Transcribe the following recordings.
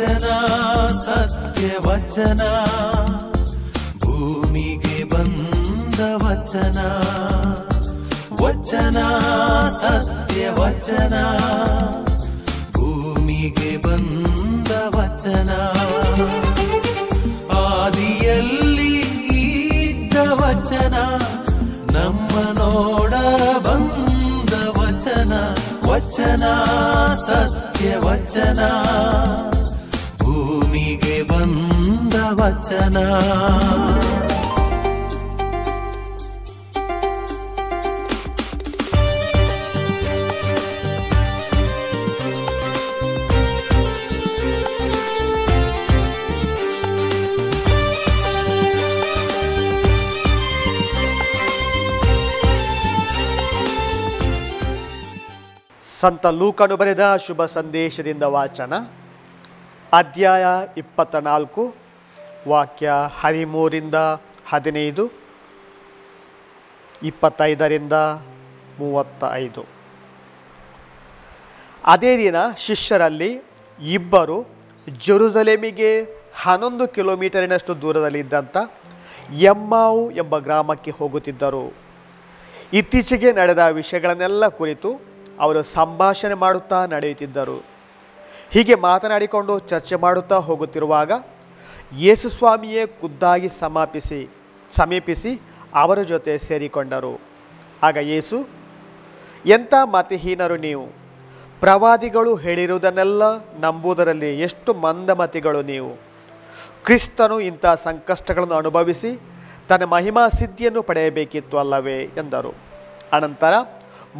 ವಚನ ಸತ್ಯ ವಚನ, ಭೂಮಿಗೆ ಬಂದ ವಚನ. ವಚನ ಸತ್ಯ ವಚನ, ಭೂಮಿಗೆ ಬಂದ ವಚನ. ಆದಿಯಲ್ಲಿ ಇದ್ದ ವಚನ, ನಮ್ಮ ನೋಡ ಬಂದ ವಚನ. ವಚನ ಸತ್ಯ ವಚನ, ಭೂಮಿಗೆ ಬಂದ ವಚನ. ಸಂತ ಲೂಕನು ಬರೆದ ಶುಭ ಸಂದೇಶದಿಂದ ವಾಚನ, ಅಧ್ಯಾಯ 24, ವಾಕ್ಯ 13ರಿಂದ 15, 25ರಿಂದ 35. ಅದೇ ದಿನ ಶಿಷ್ಯರಲ್ಲಿ ಇಬ್ಬರು ಜೆರುಸಲೇಮಿಗೆ 11 ಕಿಲೋಮೀಟರಿನಷ್ಟು ದೂರದಲ್ಲಿದ್ದಂಥ ಎಮ್ಮಾವು ಎಂಬ ಗ್ರಾಮಕ್ಕೆ ಹೋಗುತ್ತಿದ್ದರು. ಇತ್ತೀಚೆಗೆ ನಡೆದ ವಿಷಯಗಳನ್ನೆಲ್ಲ ಕುರಿತು ಅವರು ಸಂಭಾಷಣೆ ಮಾಡುತ್ತಾ ನಡೆಯುತ್ತಿದ್ದರು. ಹೀಗೆ ಮಾತನಾಡಿಕೊಂಡು ಚರ್ಚೆ ಮಾಡುತ್ತಾ ಹೋಗುತ್ತಿರುವಾಗ ಯೇಸುಸ್ವಾಮಿಯೇ ಖುದ್ದಾಗಿ ಸಮೀಪಿಸಿ ಅವರ ಜೊತೆ ಸೇರಿಕೊಂಡರು. ಆಗ ಯೇಸು, ಎಂಥ ಮತಿಹೀನರು ನೀವು! ಪ್ರವಾದಿಗಳು ಹೇಳಿರುವುದನ್ನೆಲ್ಲ ನಂಬುವುದರಲ್ಲಿ ಎಷ್ಟು ಮಂದಮತಿಗಳು ನೀವು! ಕ್ರಿಸ್ತನು ಇಂಥ ಸಂಕಷ್ಟಗಳನ್ನು ಅನುಭವಿಸಿ ತನ್ನ ಮಹಿಮಾ ಸಿದ್ಧಿಯನ್ನು ಪಡೆಯಬೇಕಿತ್ತು ಅಲ್ಲವೇ ಎಂದರು. ಅನಂತರ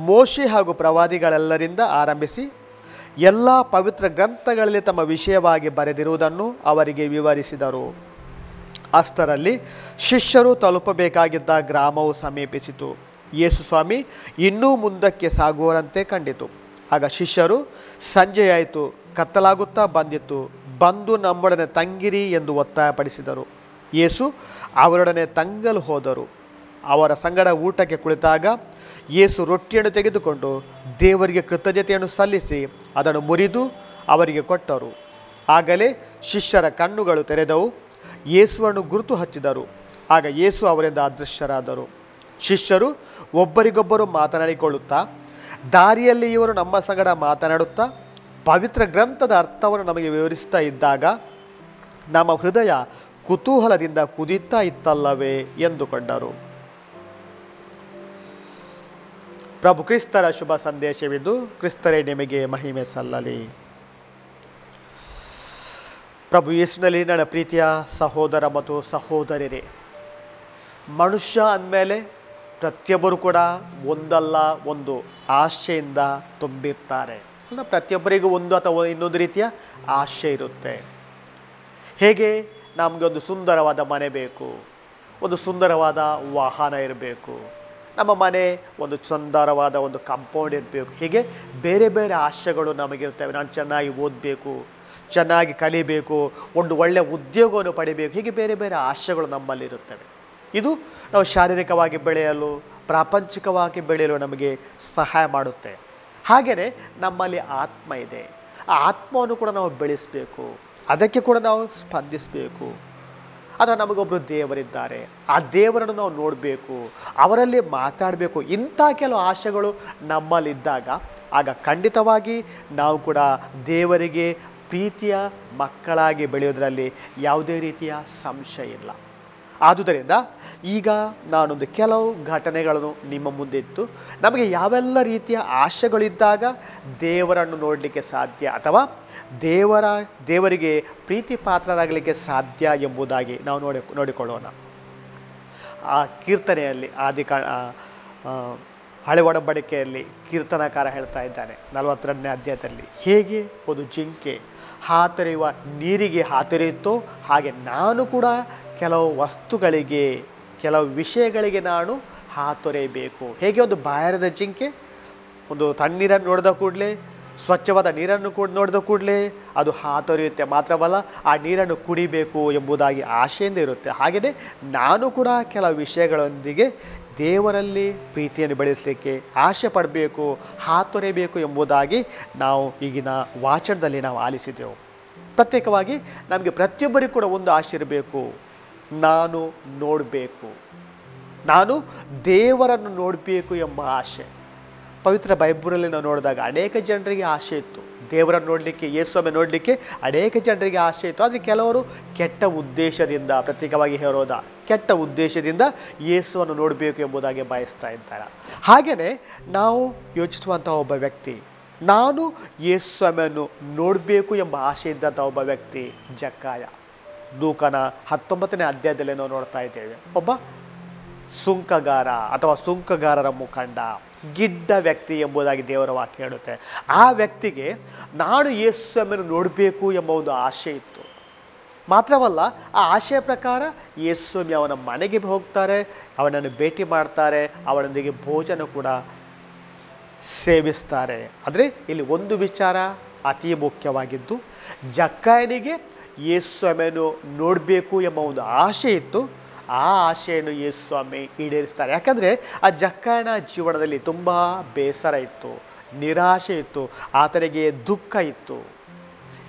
ಮೋಶೆ ಹಾಗೂ ಪ್ರವಾದಿಗಳೆಲ್ಲರಿಂದ ಆರಂಭಿಸಿ ಎಲ್ಲ ಪವಿತ್ರ ಗ್ರಂಥಗಳಲ್ಲಿ ತಮ್ಮ ವಿಷಯವಾಗಿ ಬರೆದಿರುವುದನ್ನು ಅವರಿಗೆ ವಿವರಿಸಿದರು. ಅಷ್ಟರಲ್ಲಿ ಶಿಷ್ಯರು ತಲುಪಬೇಕಾಗಿದ್ದ ಗ್ರಾಮವು ಸಮೀಪಿಸಿತು. ಯೇಸುಸ್ವಾಮಿ ಇನ್ನೂ ಮುಂದಕ್ಕೆ ಸಾಗುವರಂತೆ ಕಂಡಿತು. ಆಗ ಶಿಷ್ಯರು, ಸಂಜೆಯಾಯಿತು, ಕತ್ತಲಾಗುತ್ತಾ ಬಂದಿತ್ತು, ಬಂದು ನಮ್ಮೊಡನೆ ತಂಗಿರಿ ಎಂದು ಒತ್ತಾಯಪಡಿಸಿದರು. ಯೇಸು ಅವರೊಡನೆ ತಂಗಲು ಹೋದರು. ಅವರ ಸಂಗಡ ಊಟಕ್ಕೆ ಕುಳಿತಾಗ ಯೇಸು ರೊಟ್ಟಿಯನ್ನು ತೆಗೆದುಕೊಂಡು ದೇವರಿಗೆ ಕೃತಜ್ಞತೆಯನ್ನು ಸಲ್ಲಿಸಿ ಅದನ್ನು ಮುರಿದು ಅವರಿಗೆ ಕೊಟ್ಟರು. ಆಗಲೇ ಶಿಷ್ಯರ ಕಣ್ಣುಗಳು ತೆರೆದವು, ಯೇಸುವನ್ನು ಗುರುತು ಹಚ್ಚಿದರು. ಆಗ ಯೇಸು ಅವರಿಂದ ಅದೃಶ್ಯರಾದರು. ಶಿಷ್ಯರು ಒಬ್ಬರಿಗೊಬ್ಬರು ಮಾತನಾಡಿಕೊಳ್ಳುತ್ತಾ, ದಾರಿಯಲ್ಲಿ ಇವರು ನಮ್ಮ ಸಂಗಡ ಮಾತನಾಡುತ್ತಾ ಪವಿತ್ರ ಗ್ರಂಥದ ಅರ್ಥವನ್ನು ನಮಗೆ ವಿವರಿಸ್ತಾ ಇದ್ದಾಗ ನಮ್ಮ ಹೃದಯ ಕುತೂಹಲದಿಂದ ಕುದೀತಾ ಇತ್ತಲ್ಲವೇ ಎಂದುಕೊಂಡರು. ಪ್ರಭು ಕ್ರಿಸ್ತರ ಶುಭ ಸಂದೇಶವಿದು. ಕ್ರಿಸ್ತರೇ ನಿಮಗೆ ಮಹಿಮೆ ಸಲ್ಲಲಿ. ಪ್ರಭು ಯೇಸುವಿನಲ್ಲಿ ನನ್ನ ಪ್ರೀತಿಯ ಸಹೋದರ ಮತ್ತು ಸಹೋದರಿಯರೇ, ಮನುಷ್ಯ ಅಂದಮೇಲೆ ಪ್ರತಿಯೊಬ್ಬರು ಕೂಡ ಒಂದಲ್ಲ ಒಂದು ಆಶೆಯಿಂದ ತುಂಬಿರ್ತಾರೆ. ಪ್ರತಿಯೊಬ್ಬರಿಗೂ ಒಂದು ಅಥವಾ ಇನ್ನೊಂದು ರೀತಿಯ ಆಶೆ ಇರುತ್ತೆ. ಹೇಗೆ ನಮಗೆ ಒಂದು ಸುಂದರವಾದ ಮನೆ ಬೇಕು, ಒಂದು ಸುಂದರವಾದ ವಾಹನ ಇರಬೇಕು, ನಮ್ಮ ಮನೆ ಒಂದು ಸುಂದರವಾದ ಒಂದು ಕಾಂಪೌಂಡ್ ಇರಬೇಕು. ಹೀಗೆ ಬೇರೆ ಬೇರೆ ಆಶೆಗಳು ನಮಗಿರ್ತವೆ. ನಾನು ಚೆನ್ನಾಗಿ ಓದಬೇಕು, ಚೆನ್ನಾಗಿ ಕಲಿಬೇಕು, ಒಂದು ಒಳ್ಳೆಯ ಉದ್ಯೋಗವನ್ನು ಪಡಿಬೇಕು. ಹೀಗೆ ಬೇರೆ ಬೇರೆ ಆಶೆಗಳು ನಮ್ಮಲ್ಲಿರುತ್ತವೆ. ಇದು ನಾವು ಶಾರೀರಿಕವಾಗಿ ಬೆಳೆಯಲು, ಪ್ರಾಪಂಚಿಕವಾಗಿ ಬೆಳೆಯಲು ನಮಗೆ ಸಹಾಯ ಮಾಡುತ್ತೆ. ಹಾಗೆಯೇ ನಮ್ಮಲ್ಲಿ ಆತ್ಮ ಇದೆ. ಆ ಆತ್ಮವನ್ನು ಕೂಡ ನಾವು ಬೆಳೆಸಬೇಕು, ಅದಕ್ಕೆ ಕೂಡ ನಾವು ಸ್ಪಂದಿಸಬೇಕು. ಅಥವಾ ನಮಗೊಬ್ಬರು ದೇವರಿದ್ದಾರೆ, ಆ ದೇವರನ್ನು ನಾವು ನೋಡಬೇಕು, ಅವರಲ್ಲಿ ಮಾತಾಡಬೇಕು. ಇಂಥ ಕೆಲವು ಆಶೆಗಳು ನಮ್ಮಲ್ಲಿದ್ದಾಗ ಆಗ ಖಂಡಿತವಾಗಿ ನಾವು ಕೂಡ ದೇವರಿಗೆ ಪ್ರೀತಿಯ ಮಕ್ಕಳಾಗಿ ಬೆಳೆಯೋದರಲ್ಲಿ ಯಾವುದೇ ರೀತಿಯ ಸಂಶಯ ಇಲ್ಲ. ಆದುದರಿಂದ ಈಗ ನಾನೊಂದು ಕೆಲವು ಘಟನೆಗಳನ್ನು ನಿಮ್ಮ ಮುಂದೆ ಇತ್ತು. ನಮಗೆ ಯಾವೆಲ್ಲ ರೀತಿಯ ಆಶೆಗಳಿದ್ದಾಗ ದೇವರನ್ನು ನೋಡಲಿಕ್ಕೆ ಸಾಧ್ಯ ಅಥವಾ ದೇವರಿಗೆ ಪ್ರೀತಿ ಪಾತ್ರರಾಗಲಿಕ್ಕೆ ಸಾಧ್ಯ ಎಂಬುದಾಗಿ ನಾವು ನೋಡಿಕೊಳ್ಳೋಣ. ಆ ಕೀರ್ತನೆಯಲ್ಲಿ ಹಳೆ ಒಡಂಬಡಿಕೆಯಲ್ಲಿ ಕೀರ್ತನಕಾರ ಹೇಳ್ತಾ ಇದ್ದಾನೆ 42ನೇ ಅಧ್ಯಾಯದಲ್ಲಿ, ಹೇಗೆ ಒಂದು ಜಿಂಕೆ ಹಾತೊರೆಯುವ ನೀರಿಗೆ ಹಾತೊರೆಯುತ್ತೋ ಹಾಗೆ ನಾನು ಕೂಡ ಕೆಲವು ವಸ್ತುಗಳಿಗೆ, ಕೆಲವು ವಿಷಯಗಳಿಗೆ ನಾನು ಹಾತೊರೆಯಬೇಕು. ಹೇಗೆ ಒಂದು ಬಾಯಾರದ ಜಿಂಕೆ ಒಂದು ತಣ್ಣೀರನ್ನು ನೋಡಿದ ಕೂಡಲೇ, ಸ್ವಚ್ಛವಾದ ನೀರನ್ನು ಕೂಡ ನೋಡಿದ ಕೂಡಲೇ ಅದು ಹಾತೊರೆಯುತ್ತೆ, ಮಾತ್ರವಲ್ಲ ಆ ನೀರನ್ನು ಕುಡಿಬೇಕು ಎಂಬುದಾಗಿ ಆಶೆಯಿಂದ ಇರುತ್ತೆ. ಹಾಗೆಯೇ ನಾನು ಕೂಡ ಕೆಲವು ವಿಷಯಗಳೊಂದಿಗೆ ದೇವರಲ್ಲಿ ಪ್ರೀತಿಯನ್ನು ಬೆಳೆಸಲಿಕ್ಕೆ ಆಶೆ ಪಡಬೇಕು, ಹಾತೊರೆಯಬೇಕು ಎಂಬುದಾಗಿ ನಾವು ಈಗಿನ ವಾಚನದಲ್ಲಿ ನಾವು ಆಲಿಸಿದೆವು. ಪ್ರತ್ಯೇಕವಾಗಿ ನಮಗೆ ಪ್ರತಿಯೊಬ್ಬರಿಗೂ ಕೂಡ ಒಂದು ಆಸೆ ಇರಬೇಕು, ನಾನು ನೋಡಬೇಕು, ನಾನು ದೇವರನ್ನು ನೋಡಬೇಕು ಎಂಬ ಆಸೆ. ಪವಿತ್ರ ಬೈಬಲಲ್ಲಿ ನಾವು ನೋಡಿದಾಗ ಅನೇಕ ಜನರಿಗೆ ಆಸೆ ಇತ್ತು, ದೇವರನ್ನು ನೋಡಲಿಕ್ಕೆ, ಯೇಸುವನ್ನು ನೋಡಲಿಕ್ಕೆ ಅನೇಕ ಜನರಿಗೆ ಆಸೆ ಇತ್ತು. ಆದರೆ ಕೆಲವರು ಕೆಟ್ಟ ಉದ್ದೇಶದಿಂದ, ಪ್ರತ್ಯೇಕವಾಗಿ ಹೇರೋದ ಕೆಟ್ಟ ಉದ್ದೇಶದಿಂದ ಯೇಸುವನ್ನು ನೋಡಬೇಕು ಎಂಬುದಾಗಿ ಬಯಸ್ತಾ ಇದ್ದಾರೆ. ಹಾಗೆಯೇ ನಾವು ಯೋಚಿಸುವಂಥ ಒಬ್ಬ ವ್ಯಕ್ತಿ, ನಾನು ಯೇಸುವನ್ನು ನೋಡಬೇಕು ಎಂಬ ಆಸೆ ಇದ್ದಂಥ ಒಬ್ಬ ವ್ಯಕ್ತಿ ಜಕ್ಕಾಯ. ಲೂಕನ 19ನೇ ಅಧ್ಯಾಯದಲ್ಲಿ ನಾವು ನೋಡ್ತಾ ಇದ್ದೇವೆ. ಒಬ್ಬ ಸುಂಕಗಾರ ಅಥವಾ ಸುಂಕಗಾರರ ಮುಖಂಡ, ಗಿಡ್ಡ ವ್ಯಕ್ತಿ ಎಂಬುದಾಗಿ ದೇವರ ವಾಕ್ಯ ಹೇಳುತ್ತೆ. ಆ ವ್ಯಕ್ತಿಗೆ ನಾನು ಯೇಸುವನ್ನು ನೋಡಬೇಕು ಎಂಬ ಒಂದು ಆಸೆ ಇತ್ತು. ಮಾತ್ರವಲ್ಲ, ಆ ಆಶೆಯ ಪ್ರಕಾರ ಯೇಸುಸ್ವಾಮಿ ಅವನ ಮನೆಗೆ ಹೋಗ್ತಾರೆ, ಅವನನ್ನು ಭೇಟಿ ಮಾಡ್ತಾರೆ, ಅವನೊಂದಿಗೆ ಭೋಜನ ಕೂಡ ಸೇವಿಸ್ತಾರೆ. ಆದರೆ ಇಲ್ಲಿ ಒಂದು ವಿಚಾರ ಅತಿ ಮುಖ್ಯವಾಗಿದ್ದು, ಜಕ್ಕಾಯನಿಗೆ ಯೇಸುಸ್ವಾಮಿಯನ್ನು ನೋಡಬೇಕು ಎಂಬ ಒಂದು ಆಸೆ ಇತ್ತು. ಆ ಆಶೆಯನ್ನು ಯೇಸುಸ್ವಾಮಿ ಈಡೇರಿಸ್ತಾರೆ. ಯಾಕಂದರೆ ಆ ಜಕ್ಕಾಯನ ಜೀವನದಲ್ಲಿ ತುಂಬ ಬೇಸರ ಇತ್ತು, ನಿರಾಶೆ ಇತ್ತು, ಆತನಿಗೆ ದುಃಖ ಇತ್ತು.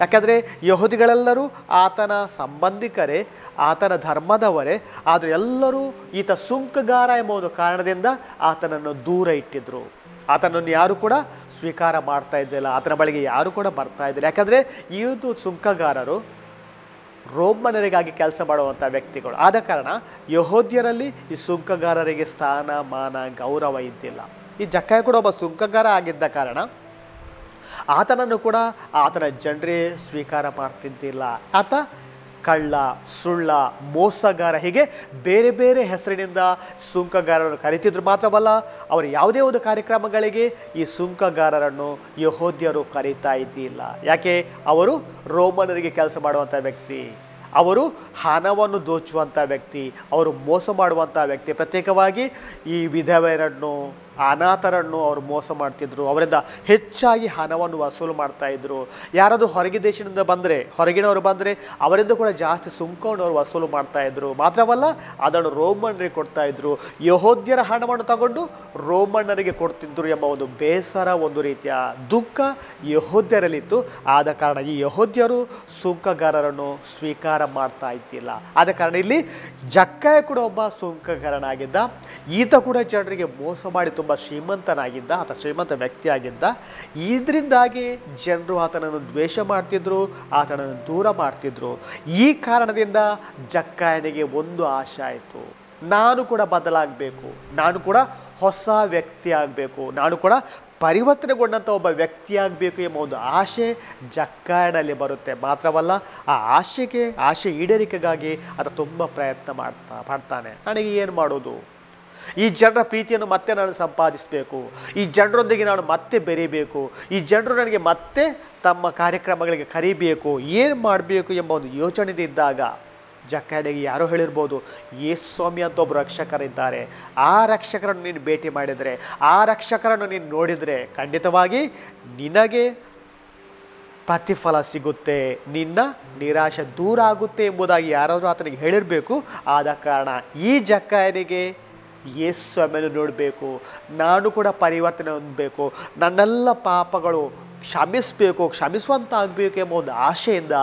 ಯಾಕಂದರೆ ಯಹೂದಿಗಳೆಲ್ಲರೂ ಆತನ ಸಂಬಂಧಿಕರೇ, ಆತನ ಧರ್ಮದವರೇ. ಆದರೆ ಎಲ್ಲರೂ ಈತ ಸುಂಕಗಾರ ಎಂಬ ಒಂದು ಕಾರಣದಿಂದ ಆತನನ್ನು ದೂರ ಇಟ್ಟಿದ್ರು. ಆತನನ್ನು ಯಾರು ಕೂಡ ಸ್ವೀಕಾರ ಮಾಡ್ತಾ ಇದ್ದಿಲ್ಲ, ಆತನ ಬಳಿಗೆ ಯಾರು ಕೂಡ ಬರ್ತಾ ಇದ್ದಿಲ್ಲ. ಯಾಕಂದರೆ ಇದು ಸುಂಕಗಾರರು ರೋಮನರಿಗಾಗಿ ಕೆಲಸ ಮಾಡುವಂಥ ವ್ಯಕ್ತಿಗಳು. ಆದ ಕಾರಣ ಯಹೂದ್ಯರಲ್ಲಿ ಈ ಸುಂಕಗಾರರಿಗೆ ಸ್ಥಾನ, ಮಾನ, ಗೌರವ ಇದ್ದಿಲ್ಲ. ಈ ಜಕ್ಕಾಯ ಕೂಡ ಒಬ್ಬ ಸುಂಕಗಾರ ಆಗಿದ್ದ ಕಾರಣ ಆತನನ್ನು ಕೂಡ ಆತನ ಜನರೇ ಸ್ವೀಕಾರ ಮಾಡ್ತಿದ್ದಿಲ್ಲ. ಆತ ಕಳ್ಳ, ಸುಳ್ಳ, ಮೋಸಗಾರ, ಹೀಗೆ ಬೇರೆ ಬೇರೆ ಹೆಸರಿನಿಂದ ಸುಂಕಗಾರರನ್ನು ಕರೀತಿದ್ರು. ಮಾತ್ರವಲ್ಲ, ಅವರು ಯಾವುದೇ ಒಂದು ಕಾರ್ಯಕ್ರಮಗಳಿಗೆ ಈ ಸುಂಕಗಾರರನ್ನು ಯಹೂದ್ಯರು ಕರೀತಾ ಇದ್ದಿಲ್ಲ. ಯಾಕೆ? ಅವರು ರೋಮನರಿಗೆ ಕೆಲಸ ಮಾಡುವಂಥ ವ್ಯಕ್ತಿ, ಅವರು ಹಣವನ್ನು ದೋಚುವಂಥ ವ್ಯಕ್ತಿ, ಅವರು ಮೋಸ ಮಾಡುವಂಥ ವ್ಯಕ್ತಿ. ಪ್ರತ್ಯೇಕವಾಗಿ ಈ ವಿಧವೆಯರನ್ನು, ಅನಾಥರನ್ನು ಅವರು ಮೋಸ ಮಾಡ್ತಿದ್ರು, ಅವರಿಂದ ಹೆಚ್ಚಾಗಿ ಹಣವನ್ನು ವಸೂಲು ಮಾಡ್ತಾಯಿದ್ರು. ಯಾರಾದರೂ ಹೊರಗಿನವರು ಬಂದರೆ ಅವರಿಂದ ಕೂಡ ಜಾಸ್ತಿ ಸುಂಕವನ್ನು ಅವರು ವಸೂಲು ಮಾಡ್ತಾಯಿದ್ರು. ಮಾತ್ರವಲ್ಲ, ಅದನ್ನು ರೋಮನ್ನರಿಗೆ ಕೊಡ್ತಾಯಿದ್ರು. ಯಹೂದ್ಯರ ಹಣವನ್ನು ತಗೊಂಡು ರೋಮನ್ನರಿಗೆ ಕೊಡ್ತಿದ್ರು ಎಂಬ ಒಂದು ಬೇಸರ, ಒಂದು ರೀತಿಯ ದುಃಖ ಯಹೂದ್ಯರಲ್ಲಿತ್ತು. ಆದ ಕಾರಣ ಈ ಯಹೂದ್ಯರು ಸುಂಕಗಾರರನ್ನು ಸ್ವೀಕಾರ ಮಾಡ್ತಾ ಇದ್ದಿಲ್ಲ. ಆದ ಕಾರಣ ಇಲ್ಲಿ ಜಕ್ಕಾಯ ಕೂಡ ಒಬ್ಬ ಸುಂಕಗಾರನಾಗಿದ್ದ. ಈತ ಕೂಡ ಜನರಿಗೆ ಮೋಸ ಮಾಡಿ ತುಂಬ ಶ್ರೀಮಂತನಾಗಿದ್ದ, ಆತ ಶ್ರೀಮಂತ ವ್ಯಕ್ತಿಯಾಗಿದ್ದ. ಇದರಿಂದಾಗಿ ಜನರು ಆತನನ್ನು ದ್ವೇಷ ಮಾಡ್ತಿದ್ರು, ಆತನನ್ನು ದೂರ ಮಾಡ್ತಿದ್ರು. ಈ ಕಾರಣದಿಂದ ಜಕ್ಕಾಯನಿಗೆ ಒಂದು ಆಶೆ ಆಯಿತು, ನಾನು ಕೂಡ ಬದಲಾಗಬೇಕು, ನಾನು ಕೂಡ ಹೊಸ ವ್ಯಕ್ತಿ ಆಗಬೇಕು, ನಾನು ಕೂಡ ಪರಿವರ್ತನೆಗೊಂಡಂಥ ಒಬ್ಬ ವ್ಯಕ್ತಿಯಾಗಬೇಕು ಎಂಬ ಒಂದು ಆಶೆ ಜಕ್ಕಾಯನಲ್ಲಿ ಬರುತ್ತೆ. ಮಾತ್ರವಲ್ಲ, ಆ ಆಶೆ ಈಡೇರಿಕೆಗಾಗಿ ಆತ ತುಂಬ ಪ್ರಯತ್ನ ಮಾಡ್ತಾನೆ. ನನಗೆ ಏನು ಮಾಡೋದು? ಈ ಜನರ ಪ್ರೀತಿಯನ್ನು ಮತ್ತೆ ನಾನು ಸಂಪಾದಿಸಬೇಕು, ಈ ಜನರೊಂದಿಗೆ ನಾನು ಮತ್ತೆ ಬೆರೀಬೇಕು, ಈ ಜನರು ನನಗೆ ಮತ್ತೆ ತಮ್ಮ ಕಾರ್ಯಕ್ರಮಗಳಿಗೆ ಕರೀಬೇಕು, ಏನು ಮಾಡಬೇಕು ಎಂಬ ಒಂದು ಯೋಚನೆಯಿದ್ದಾಗ ಜಕ್ಕಾಯನಿಗೆ ಯಾರೋ ಹೇಳಿರ್ಬೋದು, ಯೇಸುಸ್ವಾಮಿ ಅಂತ ಒಬ್ಬರು ರಕ್ಷಕರಿದ್ದಾರೆ, ಆ ರಕ್ಷಕರನ್ನು ನೀನು ಭೇಟಿ ಮಾಡಿದರೆ, ಆ ರಕ್ಷಕರನ್ನು ನೀನು ನೋಡಿದರೆ ಖಂಡಿತವಾಗಿ ನಿನಗೆ ಪ್ರತಿಫಲ ಸಿಗುತ್ತೆ, ನಿನ್ನ ನಿರಾಶೆ ದೂರ ಆಗುತ್ತೆ ಎಂಬುದಾಗಿ ಯಾರಾದರೂ ಆತನಿಗೆ ಹೇಳಿರಬೇಕು. ಆದ ಕಾರಣ ಈ ಜಕ್ಕಾಯನಿಗೆ ಯೇಸುವನ್ನು ನೋಡಬೇಕು, ನಾನು ಕೂಡ ಪರಿವರ್ತನೆ ಹೊಂದಬೇಕು, ನನ್ನೆಲ್ಲ ಪಾಪಗಳು ಕ್ಷಮಿಸುವಂತ ಆಗಬೇಕು ಎಂಬ ಒಂದು ಆಶೆಯಿಂದ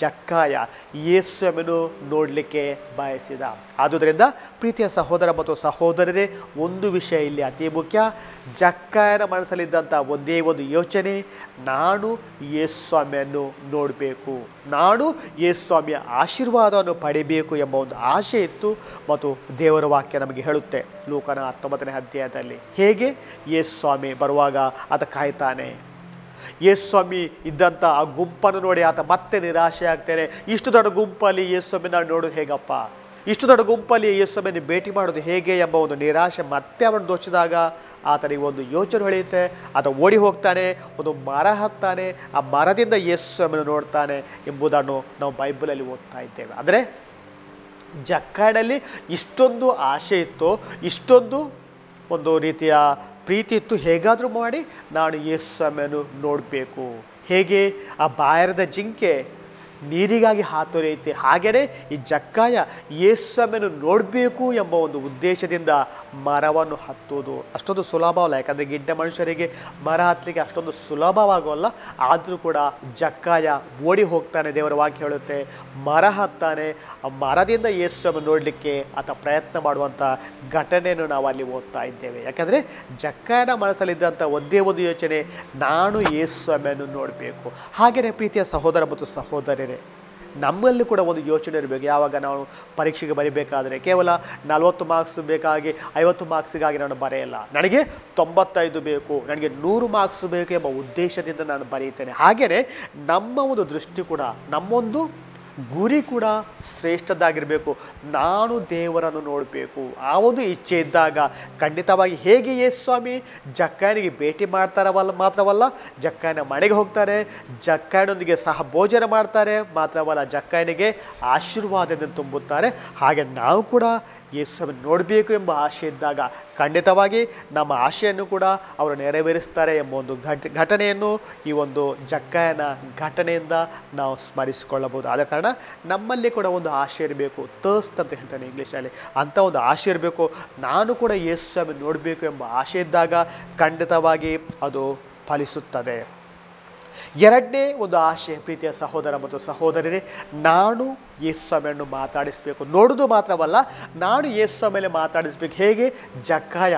ಜಕ್ಕಾಯ ಯೇಸುವನ್ನು ನೋಡಲಿಕ್ಕೆ ಬಯಸಿದ. ಆದುದರಿಂದ ಪ್ರೀತಿಯ ಸಹೋದರ ಮತ್ತು ಸಹೋದರರೇ, ಒಂದು ವಿಷಯ ಇಲ್ಲಿ ಅತಿ ಮುಖ್ಯ. ಜಕ್ಕಾಯನ ಮನಸ್ಸಲ್ಲಿದ್ದಂಥ ಒಂದೇ ಒಂದು ಯೋಚನೆ, ನಾನು ಯೇಸುಸ್ವಾಮಿಯನ್ನು ನೋಡಬೇಕು, ನಾನು ಯೇಸುಸ್ವಾಮಿಯ ಆಶೀರ್ವಾದವನ್ನು ಪಡಿಬೇಕು ಎಂಬ ಒಂದು ಆಶೆ ಇತ್ತು. ಮತ್ತು ದೇವರ ವಾಕ್ಯ ನಮಗೆ ಹೇಳುತ್ತೆ ಲೂಕನ 19ನೇ ಅಧ್ಯಾಯದಲ್ಲಿ, ಹೇಗೆ ಯೇಸುಸ್ವಾಮಿ ಬರುವಾಗ ಆತ ಕಾಯ್ತಾನೆ. ಯೇಸುಸ್ವಾಮಿ ಇದ್ದಂಥ ಆ ಗುಂಪನ್ನು ನೋಡಿ ಆತ ಮತ್ತೆ ನಿರಾಶೆ ಆಗ್ತಾನೆ. ಇಷ್ಟು ದೊಡ್ಡ ಗುಂಪಲ್ಲಿ ಯೇಸುಸ್ವಾಮಿ ನಾನು ನೋಡೋದು ಹೇಗಪ್ಪ, ಇಷ್ಟು ದೊಡ್ಡ ಗುಂಪಲ್ಲಿ ಯೇಸುಸ್ವಾಮಿಯನ್ನು ಭೇಟಿ ಮಾಡೋದು ಹೇಗೆ ಎಂಬ ಒಂದು ನಿರಾಶೆ ಮತ್ತೆ ಅವನು ದೋಚಿದಾಗ ಆತನಿಗೆ ಒಂದು ಯೋಚನೆ ಹೊಳೆಯುತ್ತೆ. ಆತ ಓಡಿ ಹೋಗ್ತಾನೆ, ಒಂದು ಮರ ಹತ್ತಾನೆ, ಆ ಮರದಿಂದ ಯೇಸುಸ್ವಾಮಿಯನ್ನು ನೋಡ್ತಾನೆ ಎಂಬುದನ್ನು ನಾವು ಬೈಬಲಲ್ಲಿ ಓದ್ತಾ ಇದ್ದೇವೆ. ಅಂದರೆ ಜಕ್ಕಾಯನಲ್ಲಿ ಇಷ್ಟೊಂದು ಆಶೆ ಇತ್ತು, ಇಷ್ಟೊಂದು ಒಂದು ರೀತಿಯ ಪ್ರೀತಿ ಇತ್ತು, ಹೇಗಾದರೂ ಮಾಡಿ ನಾನು ಯೇಸುಸ್ವಾಮಿಯನ್ನು ನೋಡಬೇಕು. ಹೇಗೆ ಆ ಬಾಯರದ ಜಿಂಕೆ ನೀರಿಗಾಗಿ ಹಾತೊರೆಯುತ್ತೆ. ಹಾಗೆಯೇ ಈ ಜಕ್ಕಾಯ ಯೇಸುವನ್ನು ನೋಡಬೇಕು ಎಂಬ ಒಂದು ಉದ್ದೇಶದಿಂದ ಮರವನ್ನು ಹತ್ತುವುದು ಅಷ್ಟೊಂದು ಸುಲಭವಲ್ಲ. ಯಾಕಂದರೆ ಗಿಡ್ಡ ಮನುಷ್ಯರಿಗೆ ಮರ ಹತ್ತಲಿಕ್ಕೆ ಅಷ್ಟೊಂದು ಸುಲಭವಾಗೋಲ್ಲ. ಆದರೂ ಕೂಡ ಜಕ್ಕಾಯ ಓಡಿ ಹೋಗ್ತಾನೆ. ದೇವರ ವಾಕ್ಯ ಹೇಳುತ್ತೆ, ಮರ ಹತ್ತಾನೆ. ಆ ಮರದಿಂದ ಯೇಸುವನ್ನು ನೋಡಲಿಕ್ಕೆ ಆತ ಪ್ರಯತ್ನ ಮಾಡುವಂಥ ಘಟನೆಯನ್ನು ನಾವು ಅಲ್ಲಿ ಓದ್ತಾ ಇದ್ದೇವೆ. ಯಾಕಂದರೆ ಜಕ್ಕಾಯನ ಮನಸ್ಸಲ್ಲಿದ್ದಂಥ ಒಂದೇ ಒಂದು ಯೋಚನೆ, ನಾನು ಯೇಸುವನ್ನು ನೋಡಬೇಕು. ಹಾಗೆಯೇ ಪ್ರೀತಿಯ ಸಹೋದರ ಮತ್ತು ಸಹೋದರರೇ, ನಮ್ಮಲ್ಲಿ ಕೂಡ ಒಂದು ಯೋಚನೆ ಇರಬೇಕು. ಯಾವಾಗ ನಾವು ಪರೀಕ್ಷೆಗೆ ಬರೀಬೇಕಾದ್ರೆ ಕೇವಲ 40 ಮಾರ್ಕ್ಸ್ ಬೇಕಾಗಿ 50 ಮಾರ್ಕ್ಸಿಗಾಗಿ ನಾನು ಬರೆಯಲ್ಲ. ನನಗೆ 95 ಬೇಕು, ನನಗೆ 100 ಮಾರ್ಕ್ಸ್ ಬೇಕು ಎಂಬ ಉದ್ದೇಶದಿಂದ ನಾನು ಬರೀತೇನೆ. ಹಾಗೆಯೇ ನಮ್ಮ ಒಂದು ದೃಷ್ಟಿ ಕೂಡ, ನಮ್ಮೊಂದು ಗುರಿ ಕೂಡ ಶ್ರೇಷ್ಠದ್ದಾಗಿರಬೇಕು. ನಾನು ದೇವರನ್ನು ನೋಡಬೇಕು. ಆ ಒಂದು ಇಚ್ಛೆ ಇದ್ದಾಗ ಖಂಡಿತವಾಗಿ ಹೇಗೆ ಯೇಸು ಸ್ವಾಮಿ ಜಕ್ಕಾಯನಿಗೆ ಭೇಟಿ ಮಾತ್ರವಲ್ಲ, ಜಕ್ಕಾಯನ ಮನೆಗೆ ಹೋಗ್ತಾರೆ, ಜಕ್ಕಾಯನೊಂದಿಗೆ ಸಹ ಭೋಜನ ಮಾಡ್ತಾರೆ, ಮಾತ್ರವಲ್ಲ ಜಕ್ಕಾಯನಿಗೆ ಆಶೀರ್ವಾದದಿಂದ ತುಂಬುತ್ತಾರೆ. ಹಾಗೆ ನಾವು ಕೂಡ ಯೇಸು ಸ್ವಾಮಿ ನೋಡಬೇಕು ಎಂಬ ಆಶೆ ಇದ್ದಾಗ ಖಂಡಿತವಾಗಿ ನಮ್ಮ ಆಶೆಯನ್ನು ಕೂಡ ಅವರು ನೆರವೇರಿಸ್ತಾರೆ ಎಂಬ ಒಂದು ಘಟನೆಯನ್ನು ಈ ಒಂದು ಜಕ್ಕಾಯನ ಘಟನೆಯಿಂದ ನಾವು ಸ್ಮರಿಸಿಕೊಳ್ಳಬಹುದು. ಆದ ಕಾರಣ ನಮ್ಮಲ್ಲಿ ಕೂಡ ಒಂದು ಆಶೆ ಇರಬೇಕು. ಥರ್ಸ್ಟ್ ಅಂತ ಹೇಳ್ತಾನೆ ಇಂಗ್ಲೀಷಲ್ಲಿ. ಅಂಥ ಒಂದು ಆಶೆ ಇರಬೇಕು. ನಾನು ಕೂಡ ಯೇಸು ಸ್ವಾಮಿ ನೋಡಬೇಕು ಎಂಬ ಆಶೆ ಇದ್ದಾಗ ಖಂಡಿತವಾಗಿ ಅದು ಫಲಿಸುತ್ತದೆ. ಎರಡನೇ ಒಂದು ಆಶೆ ಪ್ರೀತಿಯ ಸಹೋದರ ಮತ್ತು ಸಹೋದರರೇ, ನಾನು ಯೇಸು ಸ್ವಾಮಿಯನ್ನು ಮಾತಾಡಿಸಬೇಕು. ನೋಡೋದು ಮಾತ್ರವಲ್ಲ, ನಾನು ಯೇಸು ಸ್ವಾಮಿಯಲ್ಲಿ ಮಾತಾಡಿಸ್ಬೇಕು. ಹೇಗೆ ಜಕ್ಕಾಯ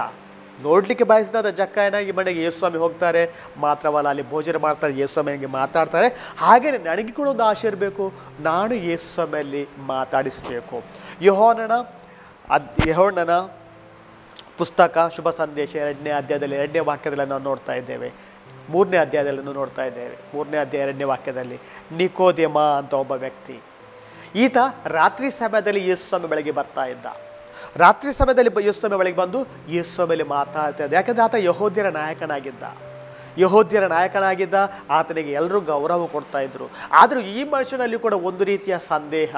ನೋಡಲಿಕ್ಕೆ ಬಯಸಿದ ಜಕ್ಕಾಯನ ಈ ಮನೆಗೆ ಯೇಸು ಸ್ವಾಮಿ ಹೋಗ್ತಾರೆ, ಮಾತ್ರವಲ್ಲ ಅಲ್ಲಿ ಭೋಜನ ಮಾಡ್ತಾರೆ, ಯೇಸು ಸ್ವಾಮಿಗೆ ಮಾತಾಡ್ತಾರೆ. ಹಾಗೆಯೇ ನನಗೆ ಕೂಡ ಒಂದು ಆಶೆ ಇರಬೇಕು, ನಾನು ಯೇಸು ಸ್ವಾಮಿಯಲ್ಲಿ ಮಾತಾಡಿಸಬೇಕು. ಯೋಹಾನನ ಪುಸ್ತಕ ಶುಭ ಸಂದೇಶ 2ನೇ ಅಧ್ಯಾಯದಲ್ಲಿ 2ನೇ ವಾಕ್ಯದಲ್ಲಿ ನಾವು ನೋಡ್ತಾ ಇದ್ದೇವೆ. 3ನೇ ಅಧ್ಯಾಯದಲ್ಲಿ ನೋಡ್ತಾ ಇದ್ದೇವೆ. 3ನೇ ಅಧ್ಯಾಯ 2ನೇ ವಾಕ್ಯದಲ್ಲಿ ನಿಕೋದೇಮ ಅಂತ ಒಬ್ಬ ವ್ಯಕ್ತಿ, ಈತ ರಾತ್ರಿ ಸಮಯದಲ್ಲಿ ಯೇಸು ಸ್ವಾಮಿ ಬೆಳಗ್ಗೆ ಬರ್ತಾ ಇದ್ದ. ರಾತ್ರಿ ಸಮಯದಲ್ಲಿ ಯೇಸು ಸ್ವಾಮಿ ಬೆಳಗ್ಗೆ ಬಂದು ಯೇಸು ಸ್ವಾಮಿಯಲ್ಲಿ ಮಾತಾಡ್ತಾ ಇದ್ದ. ಯಾಕಂದರೆ ಆತ ಯಹೂದ್ಯರ ನಾಯಕನಾಗಿದ್ದ. ಆತನಿಗೆ ಎಲ್ಲರೂ ಗೌರವ ಕೊಡ್ತಾ ಇದ್ರು. ಆದರೂ ಈ ಮನುಷ್ಯನಲ್ಲಿ ಕೂಡ ಒಂದು ರೀತಿಯ ಸಂದೇಹ,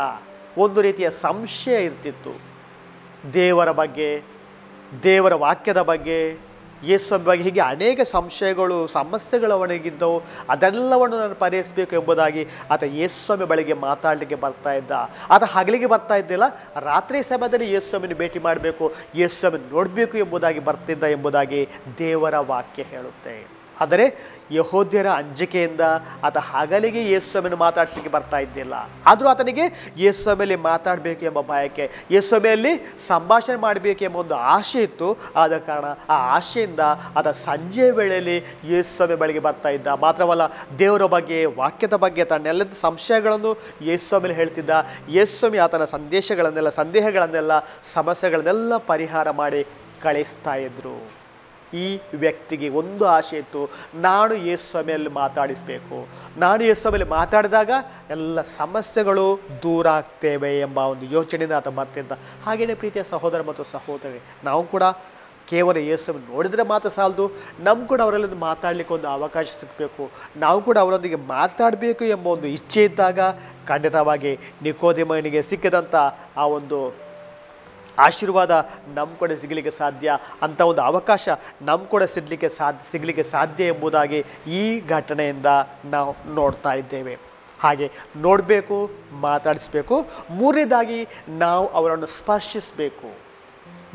ಒಂದು ರೀತಿಯ ಸಂಶಯ ಇರ್ತಿತ್ತು. ದೇವರ ಬಗ್ಗೆ, ದೇವರ ವಾಕ್ಯದ ಬಗ್ಗೆ, ಯೇಸು ಬಗ್ಗೆ, ಹೀಗೆ ಅನೇಕ ಸಂಶಯಗಳು, ಸಮಸ್ಯೆಗಳು ಅವನಿಗಿದ್ದವು. ಅದೆಲ್ಲವನ್ನು ನಾನು ಪರಿಹರಿಸಬೇಕು ಎಂಬುದಾಗಿ ಆತ ಯೇಸು ಸ್ವಾಮಿ ಬಳಿಗೆ ಮಾತಾಡಲಿಕ್ಕೆ ಬರ್ತಾ ಇದ್ದ. ಆತ ಹಗಲಿಗೆ ಬರ್ತಾ ಇದ್ದಿಲ್ಲ, ರಾತ್ರಿ ಸಮಯದಲ್ಲಿ ಯೇಸು ಸ್ವಾಮಿನ ಭೇಟಿ ಮಾಡಬೇಕು, ಯೇಸು ಸ್ವಾಮಿನ ನೋಡಬೇಕು ಎಂಬುದಾಗಿ ಬರ್ತಿದ್ದ ಎಂಬುದಾಗಿ ದೇವರ ವಾಕ್ಯ ಹೇಳುತ್ತೆ. ಆದರೆ ಯಹೂದ್ಯರ ಅಂಜಿಕೆಯಿಂದ ಆತ ಹಗಲಿಗೆ ಯೇಸು ಸ್ವಾಮಿಯನ್ನು ಮಾತಾಡಿಸಲಿಕ್ಕೆ ಬರ್ತಾ ಇದ್ದಿಲ್ಲ. ಆದರೂ ಆತನಿಗೆ ಯೇಸು ಸ್ವಾಮಿಯಲ್ಲಿ ಮಾತಾಡಬೇಕು ಎಂಬ ಬಯಕೆ, ಯೇಸು ಸ್ವಾಮಿಯಲ್ಲಿ ಸಂಭಾಷಣೆ ಮಾಡಬೇಕು ಎಂಬ ಒಂದು ಆಶೆ ಇತ್ತು. ಆದ ಕಾರಣ ಆ ಆಶೆಯಿಂದ ಆತ ಸಂಜೆ ವೇಳೆಯಲ್ಲಿ ಯೇಸು ಸ್ವಾಮಿ ಬಳಿಗೆ ಬರ್ತಾ ಇದ್ದ. ಮಾತ್ರವಲ್ಲ, ದೇವರ ಬಗ್ಗೆ, ವಾಕ್ಯದ ಬಗ್ಗೆ ತನ್ನೆಲ್ಲ ಸಂಶಯಗಳನ್ನು ಯೇಸು ಸ್ವಾಮಿಯಲ್ಲಿ ಹೇಳ್ತಿದ್ದ. ಯೇಸು ಸ್ವಾಮಿ ಆತನ ಸಂದೇಹಗಳನ್ನೆಲ್ಲ ಸಮಸ್ಯೆಗಳನ್ನೆಲ್ಲ ಪರಿಹಾರ ಮಾಡಿ ಕಳಿಸ್ತಾ ಇದ್ರು. ಈ ವ್ಯಕ್ತಿಗೆ ಒಂದು ಆಶೆ ಇತ್ತು, ನಾನು ಯೇಸು ಸ್ವಾಮಿಯಲ್ಲಿ ಮಾತಾಡಿಸಬೇಕು. ನಾನು ಯೇಸು ಸ್ವಾಮಿಯಲ್ಲಿ ಮಾತಾಡಿದಾಗ ಎಲ್ಲ ಸಮಸ್ಯೆಗಳು ದೂರ ಆಗ್ತೇವೆ ಎಂಬ ಒಂದು ಯೋಚನೆಯಿಂದ ಆತ ಬರ್ತಿದ್ದ. ಹಾಗೆಯೇ ಪ್ರೀತಿಯ ಸಹೋದರ ಮತ್ತು ಸಹೋದರಿ, ನಾವು ಕೂಡ ಕೇವಲ ಯೇಸು ಸ್ವಾಮಿ ನೋಡಿದರೆ ಮಾತ್ರ ಸಾಲದು, ನಮ್ಮ ಕೂಡ ಅವರಲ್ಲಿ ಮಾತಾಡಲಿಕ್ಕೆ ಒಂದು ಅವಕಾಶ ಸಿಗಬೇಕು. ನಾವು ಕೂಡ ಅವರೊಂದಿಗೆ ಮಾತಾಡಬೇಕು ಎಂಬ ಒಂದು ಇಚ್ಛೆ ಇದ್ದಾಗ ಖಂಡಿತವಾಗಿ ನಿಕೋದೇಮನಿಗೆ ಸಿಕ್ಕಿದಂಥ ಆ ಒಂದು ಆಶೀರ್ವಾದ ನಮ್ಮ ಕೂಡ ಸಿಗಲಿಕ್ಕೆ ಸಾಧ್ಯ, ಅಂಥ ಒಂದು ಅವಕಾಶ ನಮ್ಮ ಕೂಡ ಸಿಗಲಿಕ್ಕೆ ಸಾಧ್ಯ ಎಂಬುದಾಗಿ ಈ ಘಟನೆಯಿಂದ ನಾವು ನೋಡ್ತಾ ಇದ್ದೇವೆ. ಹಾಗೆ ನೋಡಬೇಕು, ಮಾತಾಡಿಸ್ಬೇಕು. ಮೂರನೇದಾಗಿ ನಾವು ಅವರನ್ನು ಸ್ಪರ್ಶಿಸಬೇಕು.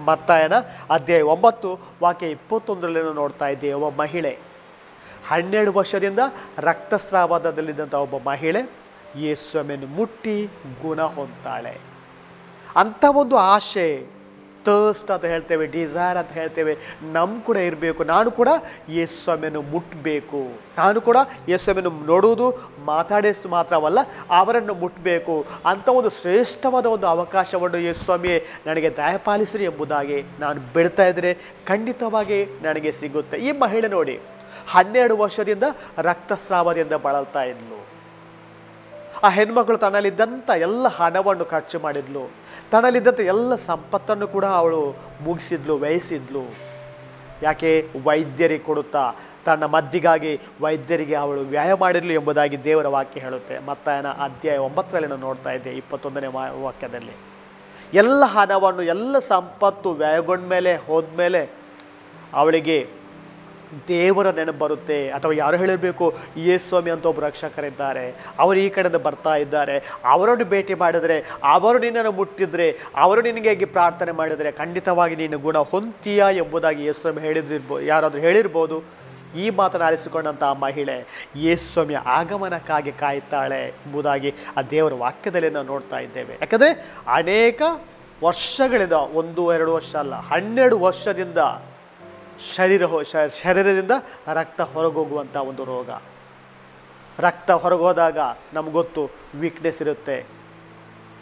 ಮತ್ತಾಯನ ಅಧ್ಯಾಯ 9 ವಾಕ್ಯ 21 ನೋಡ್ತಾ ಇದ್ದೇವೆ. ಒಬ್ಬ ಮಹಿಳೆ 12 ವರ್ಷದಿಂದ ರಕ್ತಸ್ರಾವದಲ್ಲಿದ್ದಂಥ ಒಬ್ಬ ಮಹಿಳೆ ಯೇಸು ಸ್ವಾಮಿಯನ್ನು ಮುಟ್ಟಿ ಗುಣ ಹೊಂದ್ತಾಳೆ. ಅಂಥ ಒಂದು ಆಶೆ, ಥರ್ಸ್ಟ್ ಅಂತ ಹೇಳ್ತೇವೆ, ಡಿಸೈರ್ ಅಂತ ಹೇಳ್ತೇವೆ, ನಮ್ಮ ಕೂಡ ಇರಬೇಕು. ನಾನು ಕೂಡ ಯೇಸು ಸ್ವಾಮಿಯನ್ನು ಮುಟ್ಟಬೇಕು, ನಾನು ಕೂಡ ಯೇಸು ಸ್ವಾಮಿಯನ್ನು ನೋಡುವುದು ಮಾತಾಡಿಸು ಮಾತ್ರವಲ್ಲ, ಅವರನ್ನು ಮುಟ್ಟಬೇಕು. ಅಂಥ ಒಂದು ಶ್ರೇಷ್ಠವಾದ ಒಂದು ಅವಕಾಶವನ್ನು ಯೇಸು ಸ್ವಾಮಿಯೇ ನನಗೆ ದಯಪಾಲಿಸ್ರಿ ಎಂಬುದಾಗಿ ನಾನು ಬಿಡ್ತಾ ಇದ್ದರೆ ಖಂಡಿತವಾಗಿ ನನಗೆ ಸಿಗುತ್ತೆ. ಈ ಮಹಿಳೆ ನೋಡಿ, 12 ವರ್ಷದಿಂದ ರಕ್ತಸ್ರಾವದಿಂದ ಬಳಲ್ತಾ ಇದ್ಲು. ಆ ಹೆಣ್ಮಗಳು ತನ್ನಲ್ಲಿದ್ದಂಥ ಎಲ್ಲ ಹಣವನ್ನು ಖರ್ಚು ಮಾಡಿದ್ಲು, ತನ್ನಲ್ಲಿದ್ದಂಥ ಎಲ್ಲ ಸಂಪತ್ತನ್ನು ಕೂಡ ಅವಳು ಮುಗಿಸಿದ್ಲು, ವ್ಯಯಿಸಿದ್ಲು. ಯಾಕೆ? ವೈದ್ಯರಿಗೆ ಕೊಡುತ್ತಾ ತನ್ನ ಮದ್ದಿಗಾಗಿ ವೈದ್ಯರಿಗೆ ಅವಳು ವ್ಯಯ ಮಾಡಿರಲಿ ಎಂಬುದಾಗಿ ದೇವರ ವಾಕ್ಯ ಹೇಳುತ್ತೆ. ಮತ್ತಾಯನ ಅಧ್ಯಾಯ 9 ನಾವು ನೋಡ್ತಾ ಇದ್ದೆ 21ನೇ ವಾಕ್ಯದಲ್ಲಿ. ಎಲ್ಲ ಹಣವನ್ನು, ಎಲ್ಲ ಸಂಪತ್ತು ವ್ಯಯಗೊಂಡ ಮೇಲೆ ಹೋದ್ಮೇಲೆ ಅವಳಿಗೆ ದೇವರ ನೆನಪು ಬರುತ್ತೆ. ಅಥವಾ ಯಾರು ಹೇಳಿರಬೇಕು, ಯೇಸು ಸ್ವಾಮಿ ಅಂತ ಒಬ್ಬರು ರಕ್ಷಕರಿದ್ದಾರೆ, ಅವರು ಈ ಕಡೆಯಿಂದ ಬರ್ತಾ ಇದ್ದಾರೆ, ಅವರನ್ನು ಭೇಟಿ ಮಾಡಿದರೆ, ಅವರು ನಿನ್ನನ್ನು ಮುಟ್ಟಿದ್ರೆ, ಅವರು ನಿನಗಾಗಿ ಪ್ರಾರ್ಥನೆ ಮಾಡಿದರೆ ಖಂಡಿತವಾಗಿ ನೀನು ಗುಣ ಹೊಂತೀಯ ಎಂಬುದಾಗಿ ಯೇಸು ಸ್ವಾಮಿ ಹೇಳಿದಿರ್ಬೋದು, ಯಾರಾದರೂ ಹೇಳಿರ್ಬೋದು. ಈ ಮಾತನ್ನು ಆಲಿಸಿಕೊಂಡಂಥ ಆ ಮಹಿಳೆ ಯೇಸು ಸ್ವಾಮಿಯ ಆಗಮನಕ್ಕಾಗಿ ಕಾಯ್ತಾಳೆ ಎಂಬುದಾಗಿ ಆ ದೇವರ ವಾಕ್ಯದಲ್ಲಿ ನಾವು ನೋಡ್ತಾ ಇದ್ದೇವೆ. ಯಾಕಂದರೆ ಅನೇಕ ವರ್ಷಗಳಿಂದ, 1-2 ವರ್ಷ ಅಲ್ಲ, 12 ವರ್ಷದಿಂದ ಶರೀರದಿಂದ ರಕ್ತ ಹೊರಗೋಗುವಂಥ ಒಂದು ರೋಗ. ರಕ್ತ ಹೊರಗೋದಾಗ ನಮ್ಗೆ ಗೊತ್ತು, ವೀಕ್ನೆಸ್ ಇರುತ್ತೆ,